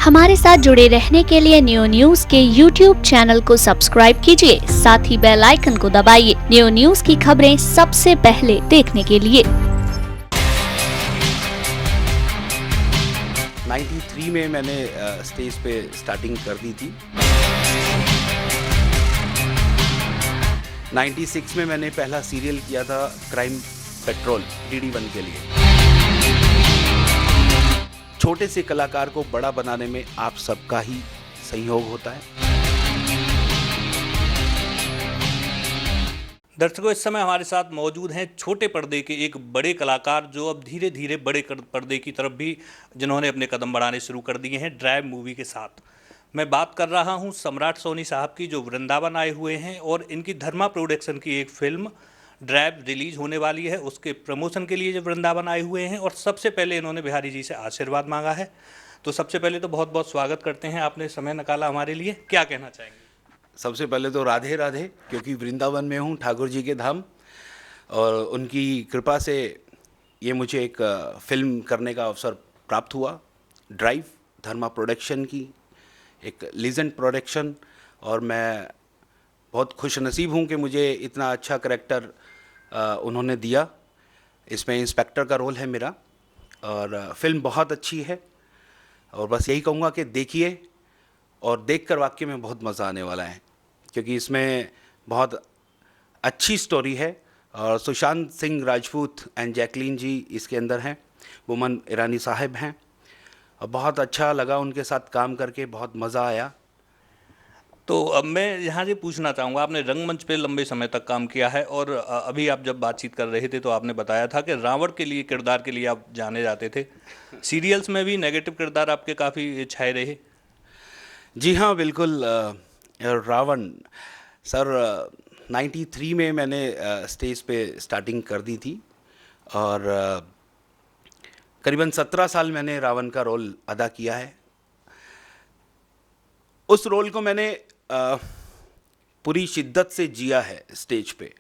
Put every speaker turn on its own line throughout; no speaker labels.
हमारे साथ जुड़े रहने के लिए न्यू न्यूज के यूट्यूब चैनल को सब्सक्राइब कीजिए, साथ ही बेल आइकन को दबाइए न्यू न्यूज की खबरें सबसे पहले देखने के लिए।
93 में मैंने स्टेज पे स्टार्टिंग कर दी थी। 96 में मैंने पहला सीरियल किया था क्राइम पेट्रोल DD1 के लिए। छोटे से कलाकार को बड़ा बनाने में आप सबका ही सहयोग होता है।
दर्शकों, इस समय हमारे साथ मौजूद हैं छोटे पर्दे के एक बड़े कलाकार जो अब धीरे धीरे बड़े पर्दे की तरफ भी जिन्होंने अपने कदम बढ़ाने शुरू कर दिए हैं ड्राइव मूवी के साथ। मैं बात कर रहा हूं सम्राट सोनी साहब की, जो वृंदावन आए हुए हैं और इनकी धर्मा प्रोडक्शन की एक फिल्म ड्राइव रिलीज होने वाली है। उसके प्रमोशन के लिए जब वृंदावन आए हुए हैं और सबसे पहले इन्होंने बिहारी जी से आशीर्वाद मांगा है। तो सबसे पहले तो बहुत बहुत स्वागत करते हैं, आपने समय निकाला हमारे लिए। क्या कहना चाहेंगे?
सबसे पहले तो राधे राधे, क्योंकि वृंदावन में हूँ, ठाकुर जी के धाम, और उनकी कृपा से ये मुझे एक फिल्म करने का अवसर प्राप्त हुआ। ड्राइव धर्मा प्रोडक्शन की एक लीजेंड प्रोडक्शन, और मैं बहुत खुशनसीब हूँ कि मुझे इतना अच्छा करैक्टर उन्होंने दिया। इसमें इंस्पेक्टर का रोल है मेरा, और फिल्म बहुत अच्छी है। और बस यही कहूँगा कि देखिए, और देखकर वाकई में बहुत मज़ा आने वाला है, क्योंकि इसमें बहुत अच्छी स्टोरी है। और सुशांत सिंह राजपूत एंड जैकलीन जी इसके अंदर हैं, बोमन ईरानी साहब हैं, और बहुत अच्छा लगा उनके साथ काम करके, बहुत मज़ा आया।
तो अब मैं यहाँ से पूछना चाहूँगा, आपने रंगमंच पे लंबे समय तक काम किया है और अभी आप जब बातचीत कर रहे थे तो आपने बताया था कि रावण के लिए किरदार के लिए आप जाने जाते थे। सीरियल्स में भी नेगेटिव किरदार आपके काफ़ी छाए रहे।
जी हाँ, बिल्कुल। रावण सर, 93 में मैंने स्टेज पे स्टार्टिंग कर दी थी, और करीबन 17 साल मैंने रावण का रोल अदा किया है। उस रोल को मैंने पूरी शिद्दत से जिया है स्टेज पे,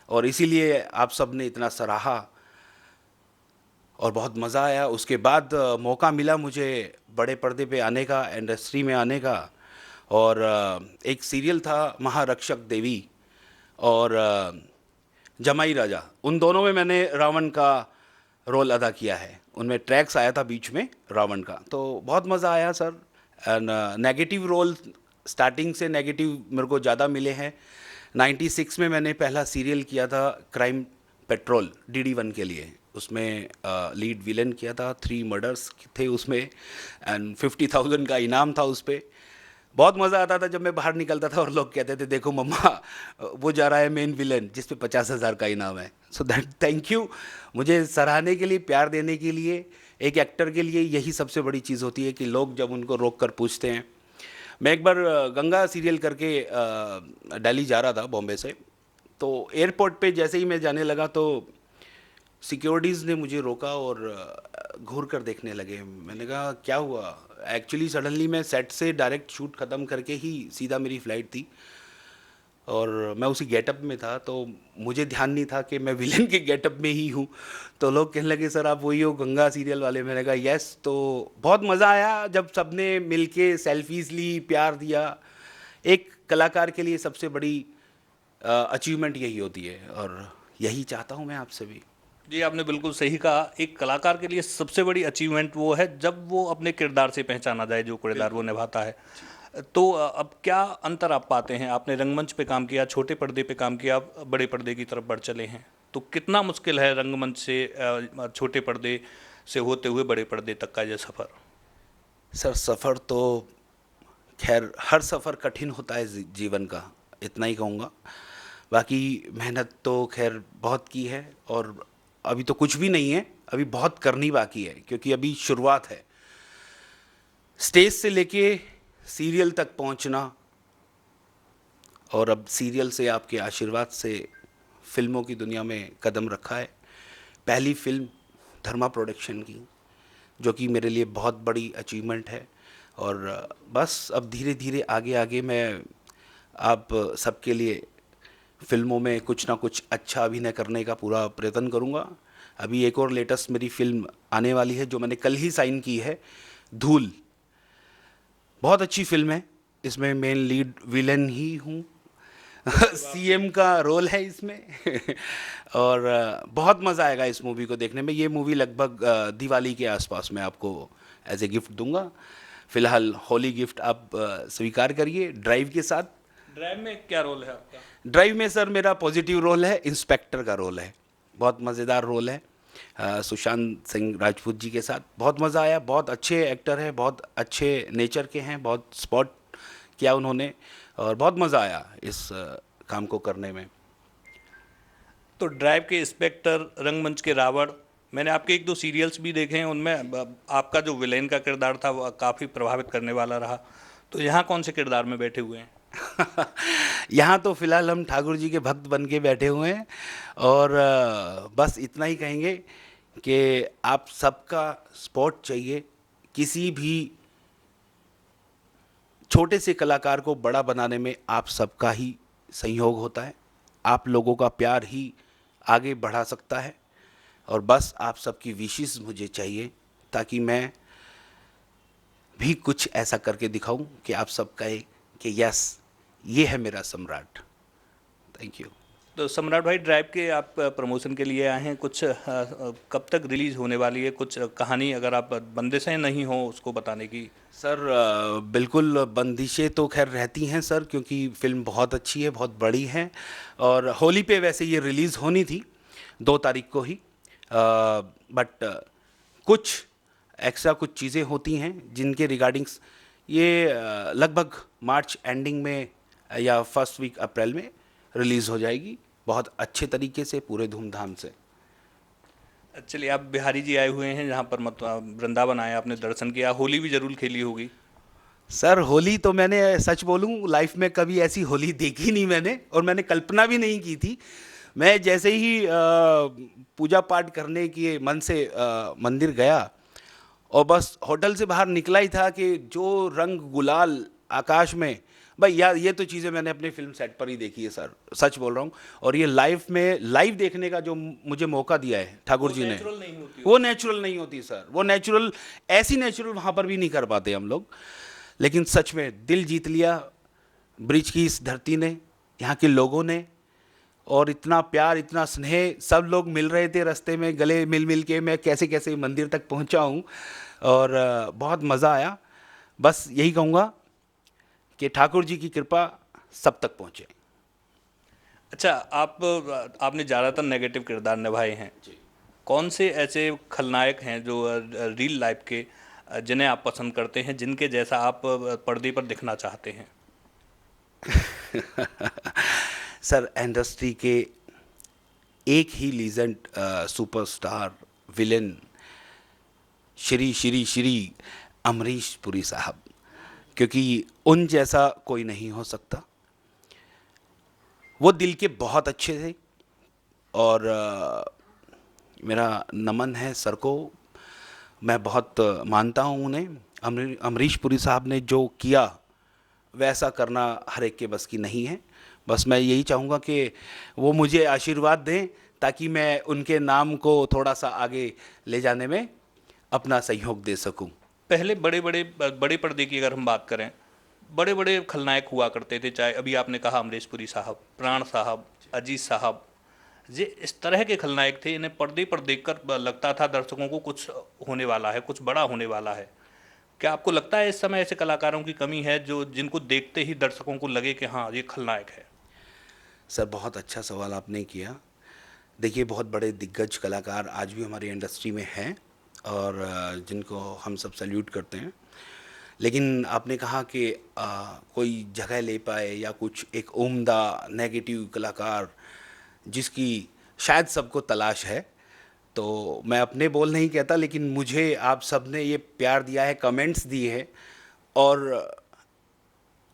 और इसीलिए आप सब ने इतना सराहा और बहुत मज़ा आया। उसके बाद मौका मिला मुझे बड़े पर्दे पे आने का, इंडस्ट्री में आने का, और एक सीरियल था महारक्षक देवी और जमाई राजा, उन दोनों में मैंने रावण का रोल अदा किया है। उनमें ट्रैक्स आया था बीच में रावण का, तो बहुत मज़ा आया sir. And negative role, starting से नेगेटिव मेरे को ज़्यादा मिले हैं। 96 में मैंने पहला सीरियल किया था क्राइम पेट्रोल DD1 के लिए। उसमें लीड विलन किया था, 3 मर्डर्स थे उसमें, एंड 50,000 का इनाम था उस पर। बहुत मज़ा आता था जब मैं बाहर निकलता था और लोग कहते थे, देखो मम्मा वो जा रहा है मेन विलन जिस पे 50,000 का इनाम है। सो दैट, थैंक यू मुझे सराहने के लिए, प्यार देने के लिए। एक एक्टर के लिए यही सबसे बड़ी चीज़ होती है कि लोग जब उनको रोक कर पूछते हैं। मैं एक बार गंगा सीरियल करके दिल्ली जा रहा था बॉम्बे से, तो एयरपोर्ट पे जैसे ही मैं जाने लगा तो सिक्योरिटीज़ ने मुझे रोका और घूर कर देखने लगे। मैंने कहा क्या हुआ? एक्चुअली सडनली मैं सेट से डायरेक्ट शूट ख़त्म करके ही सीधा मेरी फ़्लाइट थी, और मैं उसी गेटअप में था, तो मुझे ध्यान नहीं था कि मैं विलन के गेटअप में ही हूँ। तो लोग कहने लगे, सर आप वही हो गंगा सीरियल वाले? मैंने कहा यस। तो बहुत मज़ा आया जब सबने मिलके सेल्फीज़ ली, प्यार दिया। एक कलाकार के लिए सबसे बड़ी अचीवमेंट यही होती है, और यही चाहता हूँ मैं आपसे भी।
जी, आपने बिल्कुल सही कहा। एक कलाकार के लिए सबसे बड़ी अचीवमेंट वो है जब वो अपने किरदार से पहचाना जाए, जो किरदार वो निभाता है। तो अब क्या अंतर आप पाते हैं? आपने रंगमंच पे काम किया, छोटे पर्दे पे काम किया, आप बड़े पर्दे की तरफ बढ़ चले हैं, तो कितना मुश्किल है रंगमंच से छोटे पर्दे से होते हुए बड़े पर्दे तक का ये सफ़र?
सर सफ़र तो खैर हर सफ़र कठिन होता है जीवन का, इतना ही कहूँगा। बाकी मेहनत तो खैर बहुत की है, और अभी तो कुछ भी नहीं है, अभी बहुत करनी बाकी है, क्योंकि अभी शुरुआत है। स्टेज से लेके सीरियल तक पहुंचना, और अब सीरियल से आपके आशीर्वाद से फिल्मों की दुनिया में कदम रखा है। पहली फिल्म धर्मा प्रोडक्शन की, जो कि मेरे लिए बहुत बड़ी अचीवमेंट है। और बस अब धीरे धीरे आगे आगे मैं आप सबके लिए फिल्मों में कुछ ना कुछ अच्छा अभिनय करने का पूरा प्रयत्न करूँगा। अभी एक और लेटेस्ट मेरी फिल्म आने वाली है, जो मैंने कल ही साइन की है, धूल। बहुत अच्छी फिल्म है। इसमें मेन लीड विलन ही हूँ। सीएम का रोल है इसमें। और बहुत मज़ा आएगा इस मूवी को देखने में। ये मूवी लगभग दिवाली के आसपास मैं आपको एज ए गिफ्ट दूंगा। फिलहाल होली गिफ्ट आप स्वीकार करिए ड्राइव के साथ।
ड्राइव में क्या रोल है आपका?
ड्राइव में सर मेरा पॉजिटिव रोल है, इंस्पेक्टर का रोल है। बहुत मज़ेदार रोल है सुशांत सिंह राजपूत जी के साथ। बहुत मज़ा आया। बहुत अच्छे एक्टर हैं, बहुत अच्छे नेचर के हैं, बहुत स्पॉट किया उन्होंने और बहुत मज़ा आया इस काम को करने में।
तो ड्राइव के इंस्पेक्टर, रंगमंच के रावण, मैंने आपके 1-2 सीरियल्स भी देखे हैं, उनमें आपका जो विलेन का किरदार था वो काफ़ी प्रभावित करने वाला रहा। तो यहाँ कौन से किरदार में बैठे हुए हैं?
यहाँ तो फिलहाल हम ठाकुर जी के भक्त बन के बैठे हुए हैं और बस इतना ही कहेंगे कि आप सबका सपोर्ट चाहिए। किसी भी छोटे से कलाकार को बड़ा बनाने में आप सबका ही सहयोग होता है। आप लोगों का प्यार ही आगे बढ़ा सकता है और बस आप सबकी विशेष मुझे चाहिए ताकि मैं भी कुछ ऐसा करके दिखाऊं कि आप सब कहे कि यस ये है मेरा सम्राट। Thank you.
तो सम्राट भाई, ड्राइव के आप प्रमोशन के लिए आए हैं, कुछ कब तक रिलीज होने वाली है? कुछ कहानी अगर आप बंदिशें नहीं हो उसको बताने की।
सर बिल्कुल बंदिशें तो खैर रहती हैं सर, क्योंकि फिल्म बहुत अच्छी है, बहुत बड़ी है और होली पे वैसे ये रिलीज़ होनी थी 2 तारीख को ही, बट कुछ एक्स्ट्रा कुछ चीज़ें होती हैं जिनके रिगार्डिंग्स ये लगभग मार्च एंडिंग में या फर्स्ट वीक अप्रैल में रिलीज़ हो जाएगी बहुत अच्छे तरीके से, पूरे धूमधाम से।
चलिए, आप बिहारी जी आए हुए हैं जहाँ पर वृंदावन आए, आपने दर्शन किया, होली भी जरूर खेली होगी।
सर होली तो मैंने सच बोलूं लाइफ में कभी ऐसी होली देखी नहीं मैंने, और मैंने कल्पना भी नहीं की थी। मैं जैसे ही पूजा पाठ करने के मन से मंदिर गया और बस होटल से बाहर निकला ही था कि जो रंग गुलाल आकाश में, भाई यार ये तो चीज़ें मैंने अपने फिल्म सेट पर ही देखी है सर, सच बोल रहा हूँ। और ये लाइव देखने का जो मुझे मौका दिया है ठाकुर जी ने, वो नेचुरल नहीं होती सर। वो नेचुरल ऐसी नेचुरल वहाँ पर भी नहीं कर पाते हम लोग। लेकिन सच में दिल जीत लिया ब्रिज की इस धरती ने, यहाँ के लोगों ने, और इतना प्यार, इतना स्नेह, सब लोग मिल रहे थे रास्ते में, गले मिल के मैं कैसे कैसे मंदिर तक पहुँचा हूँ और बहुत मज़ा आया। बस यही कहूँगा कि ठाकुर जी की कृपा सब तक पहुँचे।
अच्छा, आपने ज़्यादातर नेगेटिव किरदार निभाए हैं, कौन से ऐसे खलनायक हैं जो रियल लाइफ के जिन्हें आप पसंद करते हैं, जिनके जैसा आप पर्दे पर दिखना चाहते हैं?
सर इंडस्ट्री के एक ही legend superstar villain Shri Amrish Puri साहब, क्योंकि उन जैसा कोई नहीं हो सकता। वो दिल के बहुत अच्छे थे और मेरा नमन है सर को, मैं बहुत मानता हूँ उन्हें। अमरीश पुरी साहब ने जो किया वैसा करना हर एक के बस की नहीं है। बस मैं यही चाहूँगा कि वो मुझे आशीर्वाद दें ताकि मैं उनके नाम को थोड़ा सा आगे ले जाने में अपना सहयोग दे सकूं।
पहले बड़े पर्दे की अगर हम बात करें, बड़े बड़े खलनायक हुआ करते थे, चाहे अभी आपने कहा अमरीश पुरी साहब, प्राण साहब, अजीत साहब, ये इस तरह के खलनायक थे, इन्हें पर्दे पर देखकर लगता था दर्शकों को कुछ होने वाला है, कुछ बड़ा होने वाला है। क्या आपको लगता है इस समय ऐसे कलाकारों की कमी है जो जिनको देखते ही दर्शकों को लगे कि हाँ ये खलनायक है?
सर बहुत अच्छा सवाल आपने किया। देखिए बहुत बड़े दिग्गज कलाकार आज भी हमारी इंडस्ट्री में हैं और जिनको हम सब सैल्यूट करते हैं, लेकिन आपने कहा कि कोई जगह ले पाए या कुछ एक उम्दा नेगेटिव कलाकार जिसकी शायद सबको तलाश है, तो मैं अपने बोल नहीं कहता, लेकिन मुझे आप सब ने ये प्यार दिया है, कमेंट्स दिए हैं और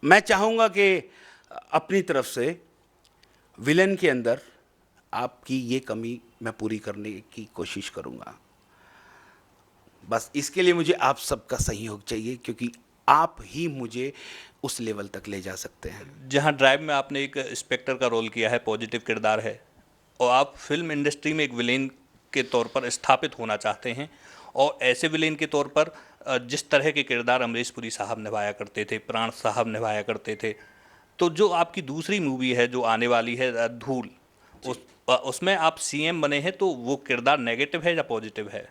मैं चाहूँगा कि अपनी तरफ से विलन के अंदर आपकी ये कमी मैं पूरी करने की कोशिश करूँगा। बस इसके लिए मुझे आप सबका सहयोग चाहिए, क्योंकि आप ही मुझे उस लेवल तक ले जा सकते हैं।
जहाँ ड्राइव में आपने एक इंस्पेक्टर का रोल किया है, पॉजिटिव किरदार है, और आप फिल्म इंडस्ट्री में एक विलेन के तौर पर स्थापित होना चाहते हैं, और ऐसे विलेन के तौर पर जिस तरह के किरदार अमरीश पुरी साहब निभाया करते थे, प्राण साहब निभाया करते थे, तो जो आपकी दूसरी मूवी है जो आने वाली है धूल, उसमें आप सीएम बने हैं, तो वो किरदार नेगेटिव है या पॉजिटिव है?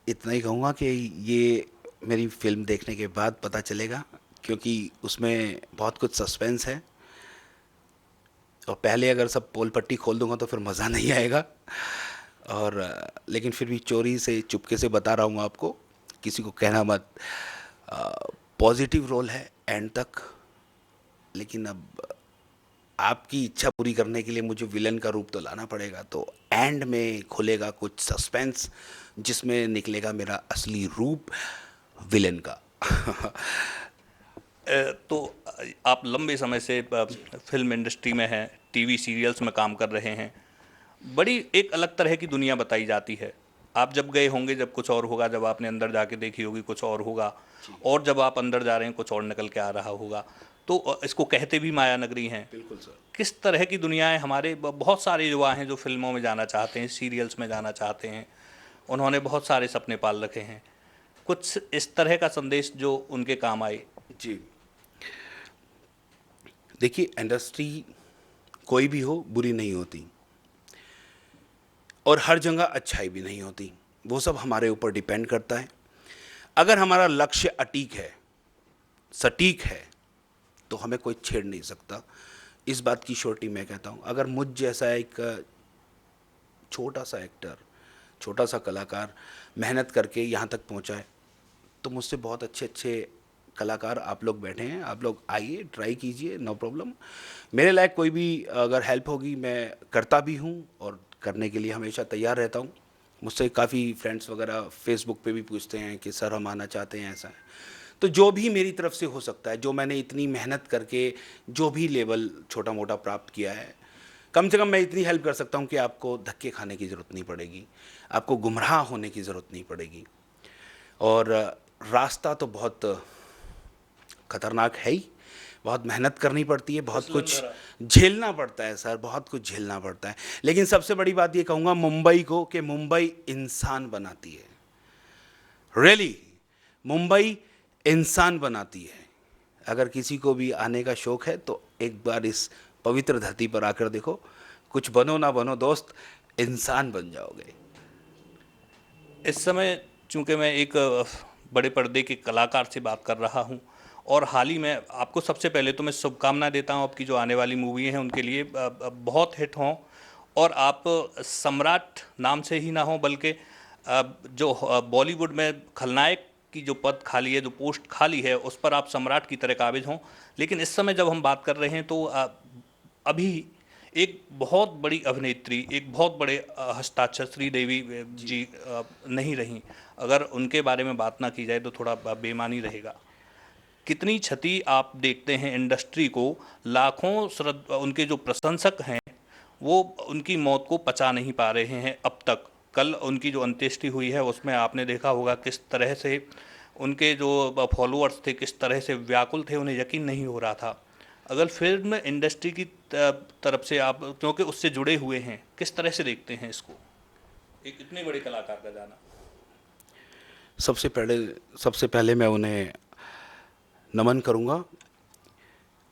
इतना ही कहूँगा कि ये मेरी फिल्म देखने के बाद पता चलेगा, क्योंकि उसमें बहुत कुछ सस्पेंस है और पहले अगर सब पोल पट्टी खोल दूंगा तो फिर मज़ा नहीं आएगा। और लेकिन फिर भी चोरी से चुपके से बता रहा हूँ आपको, किसी को कहना मत। पॉजिटिव रोल है एंड तक, लेकिन अब आपकी इच्छा पूरी करने के लिए मुझे विलन का रूप तो लाना पड़ेगा, तो एंड में खुलेगा कुछ सस्पेंस जिसमें निकलेगा मेरा असली रूप विलन का।
तो आप लंबे समय से फिल्म इंडस्ट्री में हैं, टीवी सीरियल्स में काम कर रहे हैं, बड़ी एक अलग तरह की दुनिया बताई जाती है। आप जब गए होंगे जब कुछ और होगा, जब आपने अंदर जाके देखी होगी कुछ और होगा, और जब आप अंदर जा रहे हैं कुछ और निकल के आ रहा होगा। तो इसको कहते भी माया नगरी हैं।
बिल्कुल सर।
किस तरह की दुनिया है? हमारे बहुत सारे युवा हैं जो फिल्मों में जाना चाहते हैं, सीरियल्स में जाना चाहते हैं, उन्होंने बहुत सारे सपने पाल रखे हैं, कुछ इस तरह का संदेश जो उनके काम आए।
जी देखिए, इंडस्ट्री कोई भी हो बुरी नहीं होती और हर जगह अच्छाई भी नहीं होती, वो सब हमारे ऊपर डिपेंड करता है। अगर हमारा लक्ष्य अटीक है, सटीक है, तो हमें कोई छेड़ नहीं सकता। इस बात की श्योरिटी मैं कहता हूँ। अगर मुझ जैसा एक छोटा सा एक्टर, छोटा सा कलाकार मेहनत करके यहाँ तक पहुँचा है, तो मुझसे बहुत अच्छे अच्छे कलाकार आप लोग बैठे हैं, आप लोग आइए, ट्राई कीजिए, नो प्रॉब्लम। मेरे लायक कोई भी अगर हेल्प होगी मैं करता भी हूँ और करने के लिए हमेशा तैयार रहता हूँ। मुझसे काफ़ी फ्रेंड्स वगैरह फेसबुक पे भी पूछते हैं कि सर हम आना चाहते हैं, ऐसा है। तो जो भी मेरी तरफ से हो सकता है, जो मैंने इतनी मेहनत करके जो भी लेवल छोटा मोटा प्राप्त किया है, कम से कम मैं इतनी हेल्प कर सकता हूँ कि आपको धक्के खाने की ज़रूरत नहीं पड़ेगी, आपको गुमराह होने की ज़रूरत नहीं पड़ेगी। और रास्ता तो बहुत खतरनाक है ही, बहुत मेहनत करनी पड़ती है, बहुत कुछ झेलना पड़ता है सर, बहुत कुछ झेलना पड़ता है। लेकिन सबसे बड़ी बात ये कहूँगा मुंबई को, कि मुंबई इंसान बनाती है। रियली मुंबई इंसान बनाती है। अगर किसी को भी आने का शौक़ है तो एक बार इस पवित्र धरती पर आकर देखो, कुछ बनो ना बनो दोस्त, इंसान बन जाओगे।
इस समय चूंकि मैं एक बड़े पर्दे के कलाकार से बात कर रहा हूं, और हाल ही में आपको सबसे पहले तो मैं शुभकामनाएं देता हूं आपकी जो आने वाली मूवी हैं उनके लिए बहुत हिट हों, और आप सम्राट नाम से ही ना हो बल्कि जो बॉलीवुड में खलनायक की जो पद खाली है, जो पोस्ट खाली है, उस पर आप सम्राट की तरह काबिज हों। लेकिन इस समय जब हम बात कर रहे हैं तो अभी एक बहुत बड़ी अभिनेत्री, एक बहुत बड़े हस्ताक्षर श्रीदेवी जी नहीं रहीं। अगर उनके बारे में बात ना की जाए तो थोड़ा बेमानी रहेगा। कितनी क्षति आप देखते हैं इंडस्ट्री को? लाखों उनके जो प्रशंसक हैं वो उनकी मौत को पचा नहीं पा रहे हैं अब तक। कल उनकी जो अंत्येष्टि हुई है उसमें आपने देखा होगा किस तरह से उनके जो फॉलोअर्स थे किस तरह से व्याकुल थे, उन्हें यकीन नहीं हो रहा था। अगर फिल्म इंडस्ट्री की तरफ से आप, क्योंकि उससे जुड़े हुए हैं, किस तरह से देखते हैं इसको, एक इतने बड़े कलाकार का जाना?
सबसे पहले मैं उन्हें नमन करूँगा।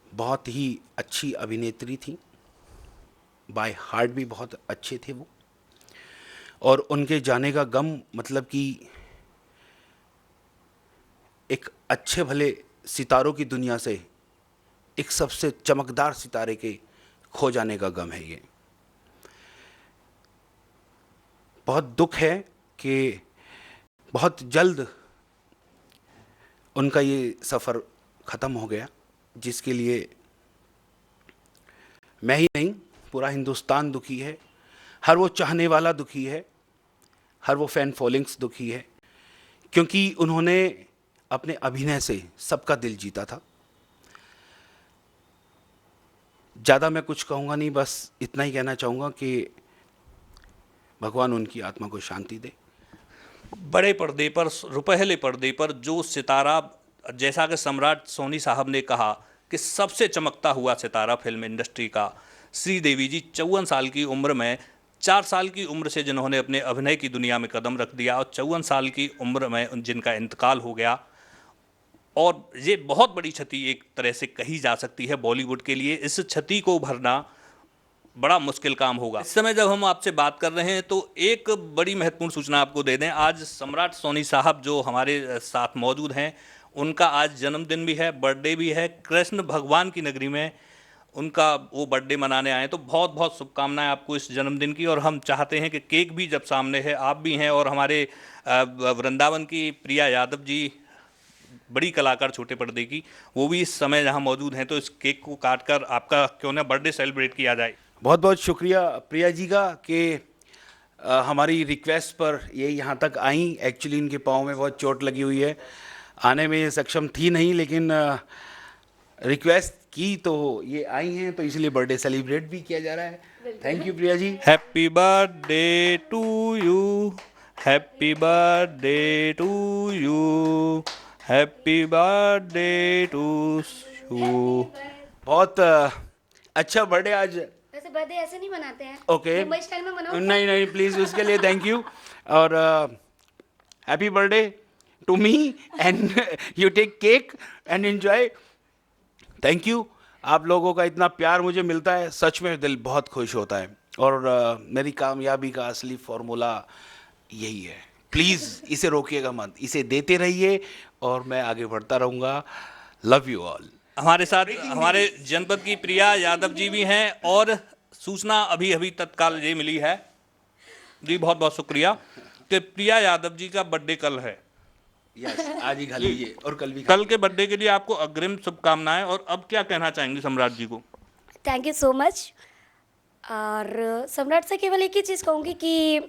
बहुत ही अच्छी अभिनेत्री थी, बाय हार्ट भी बहुत अच्छे थे वो, और उनके जाने का गम मतलब कि एक अच्छे भले सितारों की दुनिया से एक सबसे चमकदार सितारे के खो जाने का गम है ये। बहुत दुख है कि बहुत जल्द उनका ये सफ़र ख़त्म हो गया, जिसके लिए मैं ही नहीं पूरा हिंदुस्तान दुखी है, हर वो चाहने वाला दुखी है, हर वो फैन फॉलोइंग्स दुखी है, क्योंकि उन्होंने अपने अभिनय से सबका दिल जीता था। ज़्यादा मैं कुछ कहूँगा नहीं, बस इतना ही कहना चाहूँगा कि भगवान उनकी आत्मा को शांति दे।
बड़े पर्दे पर, रुपहले पर्दे पर जो सितारा, जैसा कि सम्राट सोनी साहब ने कहा कि सबसे चमकता हुआ सितारा फिल्म इंडस्ट्री का, श्रीदेवी जी 54 साल की उम्र में 4 साल की उम्र से जिन्होंने अपने अभिनय की दुनिया में कदम रख दिया और 54 साल की उम्र में जिनका इंतकाल हो गया, और ये बहुत बड़ी क्षति एक तरह से कही जा सकती है बॉलीवुड के लिए। इस क्षति को भरना बड़ा मुश्किल काम होगा। इस समय जब हम आपसे बात कर रहे हैं तो एक बड़ी महत्वपूर्ण सूचना आपको दे दें। आज सम्राट सोनी साहब जो हमारे साथ मौजूद हैं, उनका आज जन्मदिन भी है, बर्थडे भी है। कृष्ण भगवान की नगरी में उनका वो बर्थडे मनाने आए, तो बहुत बहुत शुभकामनाएं आपको इस जन्मदिन की। और हम चाहते हैं कि केक भी जब सामने है, आप भी हैं और हमारे वृंदावन की प्रिया यादव जी, बड़ी कलाकार छोटे पर्दे की, वो भी इस समय जहां मौजूद हैं, तो इस केक को काटकर आपका क्यों ना बर्थडे सेलिब्रेट किया जाए।
बहुत बहुत शुक्रिया प्रिया जी का कि हमारी रिक्वेस्ट पर ये यहाँ तक आई। एक्चुअली इनके पाँव में बहुत चोट लगी हुई है, आने में ये सक्षम थी नहीं, लेकिन रिक्वेस्ट की तो ये आई हैं, तो इसलिए बर्थडे सेलिब्रेट भी किया जा रहा है। Thank you Priya ji.
Happy birthday to you, happy birthday to you, happy birthday to you.
बहुत अच्छा बर्थडे आज।
वैसे बर्थडे ऐसे नहीं मनाते हैं।
ओके,
मुंबई स्टाइल में मनाओ।
नहीं नहीं प्लीज़, उसके लिए थैंक यू। और happy birthday to me and you take cake and enjoy. Thank you. आप लोगों का इतना प्यार मुझे मिलता है, सच में दिल बहुत खुश होता है। और मेरी कामयाबी का असली फॉर्मूला यही है। प्लीज़ इसे रोकिएगा मत, इसे देते रहिए और मैं आगे बढ़ता रहूँगा। Love you all.
हमारे साथ हमारे जनपद की प्रिया यादव जी भी हैं, और सूचना अभी अभी तत्काल ये मिली है जी, बहुत बहुत शुक्रिया, कि प्रिया यादव जी का बर्थडे कल है।
यस, आज ही खा लीजिए और कल भी।
कल के बर्थडे के लिए आपको अग्रिम शुभकामनाएं। और अब क्या कहना चाहेंगे सम्राट जी को?
Thank you so much. और सम्राट से केवल एक ही चीज़ कहूँगी कि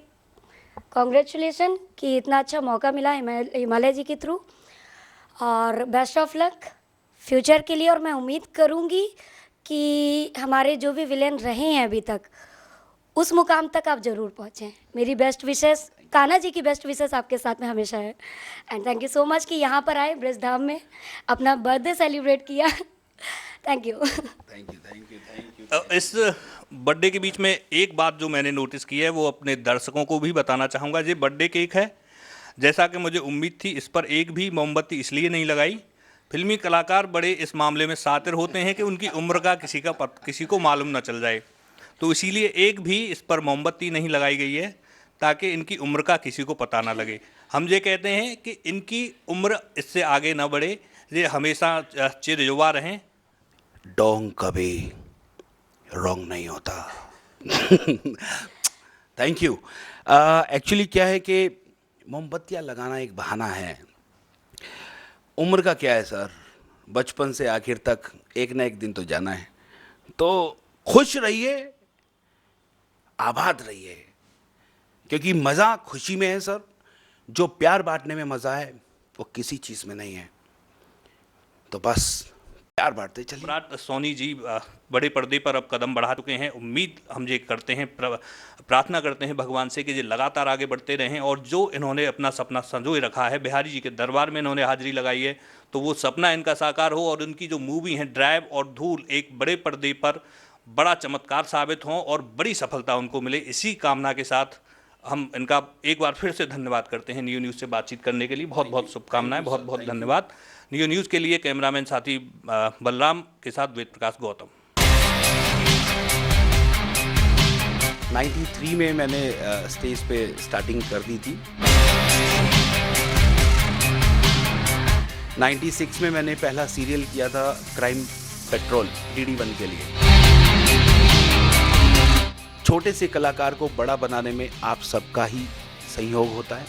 कॉन्ग्रेचुलेसन कि इतना अच्छा मौका मिला हिमालय जी के थ्रू, और बेस्ट ऑफ लक फ्यूचर के लिए। और मैं उम्मीद करूँगी कि हमारे जो भी विलेन रहे हैं अभी तक, उस मुकाम तक आप ज़रूर पहुँचें। मेरी बेस्ट विशेस, कान्हा जी की बेस्ट विशेस आपके साथ में हमेशा है। And thank you so much कि यहाँ पर आए, ब्रजधाम में अपना बर्थडे सेलिब्रेट किया। Thank you.
Thank you thank you thank you.
इस बर्थडे के बीच में एक बात जो मैंने नोटिस की है, वो अपने दर्शकों को भी बताना चाहूँगा। ये बर्थडे केक है, जैसा कि मुझे उम्मीद थी, इस पर एक भी मोमबत्ती इसलिए नहीं लगाई। फिल्मी कलाकार बड़े इस मामले में शातिर होते हैं कि उनकी उम्र का किसी को मालूम ना चल जाए, तो इसीलिए एक भी इस पर मोमबत्ती नहीं लगाई गई है, ताकि इनकी उम्र का किसी को पता ना लगे। हम ये कहते हैं कि इनकी उम्र इससे आगे ना बढ़े, ये हमेशा चिर युवा रहें।
डोंग कभी रॉन्ग नहीं होता। Thank you. एक्चुअली क्या है कि मोमबत्तियाँ लगाना एक बहाना है। उम्र का क्या है सर, बचपन से आखिर तक एक ना एक दिन तो जाना है। तो खुश रहिए, आबाद रहिए, क्योंकि मज़ा खुशी में है सर। जो प्यार बांटने में मज़ा है वो किसी चीज़ में नहीं है। तो बस प्यार बांटते चलिए।
सम्राट सोनी जी बड़े पर्दे पर अब कदम बढ़ा चुके हैं। उम्मीद हम ये करते हैं, प्रार्थना करते हैं भगवान से कि ये लगातार आगे बढ़ते रहें, और जो इन्होंने अपना सपना संजोए रखा है, बिहारी जी के दरबार में इन्होंने हाजिरी लगाई है, तो वो सपना इनका साकार हो और उनकी जो मूवी है ड्राइव और धूल एक बड़े पर्दे पर बड़ा चमत्कार साबित हों और बड़ी सफलता उनको मिले। इसी कामना के साथ हम इनका एक बार फिर से धन्यवाद करते हैं नियो न्यूज़ से बातचीत करने के लिए। बहुत बहुत शुभकामनाएं, बहुत बहुत धन्यवाद। नियो न्यूज़ के लिए कैमरामैन साथी बलराम के साथ वेद प्रकाश गौतम।
93 में मैंने स्टेज पे स्टार्टिंग कर दी थी। 96 में मैंने पहला सीरियल किया था क्राइम पेट्रोल DD1 के लिए। छोटे से कलाकार को बड़ा बनाने में आप सबका ही सहयोग होता है।